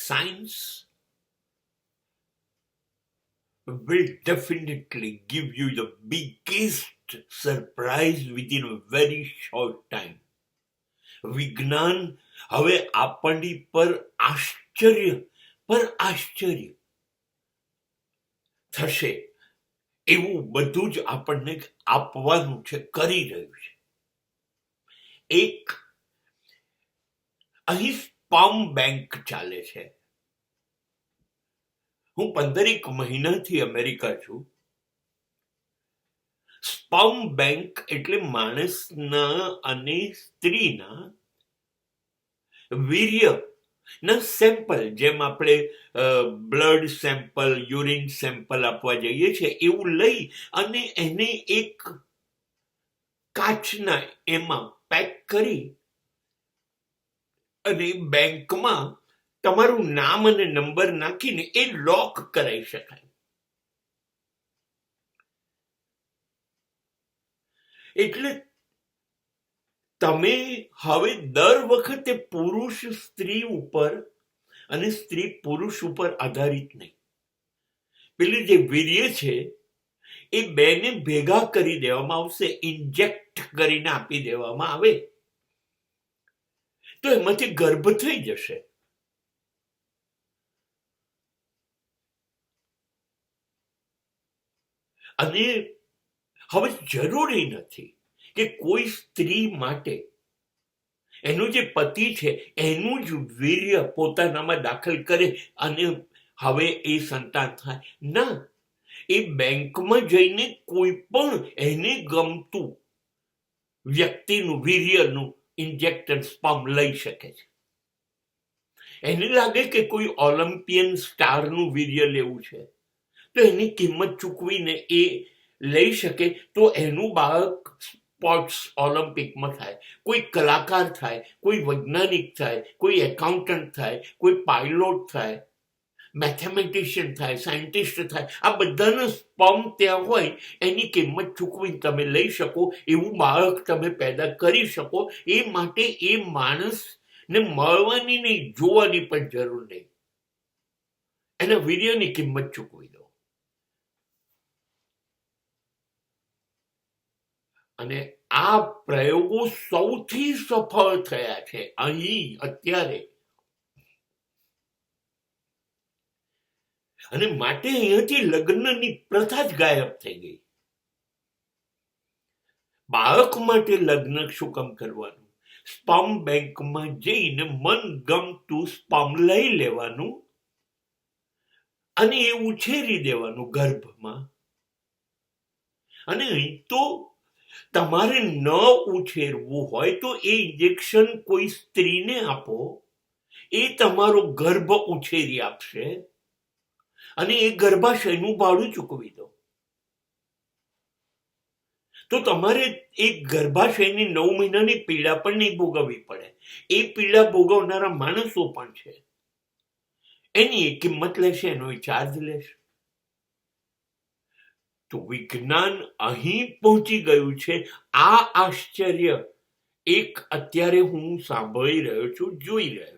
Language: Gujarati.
science will definitely give you the biggest surprise within a very short time. વિજ્ઞાન હવે આપણી પર આશ્ચર્ય થશે એવું બધું જ આપણને આપવાનું છે, કરી રહ્યું છે. એક અહીં સ્પર્મ બેંક ચાલે છે. હું 15 મહિનાથી અમેરિકા છું. સ્પર્મ બેંક એટલે માણસના અને સ્ત્રીના વીર્યના સેમ્પલ, જેમ આપણે બ્લડ સેમ્પલ, યુરિન સેમ્પલ આપવા જઈએ છીએ, એવું લઈ અને એને એક કાચના એમાં પેક કરી અને બેંકમાં તમારું નામ અને નંબર નાખીને એ લોક કરાવી શકાય. એટલે તમે હવે દર વખતે પુરુષ સ્ત્રી ઉપર અને સ્ત્રી પુરુષ ઉપર આધારિત નહીં. પેલી જે વીર્ય છે એ બેને ભેગા કરી દેવામાં આવશે, ઇન્જેક્ટ કરીને આપી દેવામાં આવે તો એમાંથી ગર્ભ થઈ જશે. અને હવે જરૂરી નથી કે કોઈ સ્ત્રી માટે એનો જે પતિ છે એનું જ વીર્ય પોતાનામાં દાખલ કરે અને હવે એ સંતાન થાય. ના, એ બેંકમાં જઈને કોઈ પણ એને ગમતું વ્યક્તિનું વીર્યનું ઇન્જેક્ટેડ સ્પર્મ લઈ શકે છે. એને લાગે કે કોઈ ઓલિમ્પિયન સ્ટારનું વીર્ય લેવું છે તો એની કિંમત ચૂકવીને એ લઈ શકે, તો એનું બાળક સ્પોર્ટ્સ ઓલિમ્પિકમાં થાય, કોઈ કલાકાર થાય, કોઈ વૈજ્ઞાનિક થાય, કોઈ એકાઉન્ટન્ટ થાય, કોઈ પાયલોટ થાય, મેથેમેટિશિયન થાય, સાયન્ટિસ્ટ થાય. આ બધાના સ્પર્મ ત્યાં હોય, એની કિંમત ચૂકવીને તમે લઈ શકો, એવું બાળક તમે પેદા કરી શકો. એ માટે એ માણસને મળવાની નહીં, જોવાની પણ જરૂર નહીં, એના વીર્યની કિંમત ચૂકવી દો. અને આ પ્રયોગો સૌથી સફળ થયા છે અહીં અત્યારે. અને માટે અહીંયાથી લગ્નની પ્રથા જ ગાયબ થઈ ગઈ. બાળક માટે લગ્ન શું કામ કરવાનું? સ્પર્મ બેંકમાં જઈને મનગમતું સ્પર્મ લઈ લેવાનું અને એ ઉછેરી દેવાનું ગર્ભમાં. અને અહીં તો તમારે ન ઉછેરવું હોય તો એ ઇન્જેક્શન કોઈ સ્ત્રીને આપો, એ તમારો ગર્ભ ઉછેરી આપશે અને એ ગર્ભાશયનું ભાડું ચૂકવી દો. તો તમારે એ ગર્ભાશયની 9 મહિનાની પીડા પણ નહીં ભોગવવી પડે. એ પીડા ભોગવનારા માણસો પણ છે, એની એ કિંમત લેશે, એનો એ ચાર્જ લેશે. તો વિજ્ઞાન અહીં પહોંચી ગયું છે. આ આશ્ચર્ય એક અત્યારે હું સાંભળી રહ્યો છું, જોઈ રહ્યો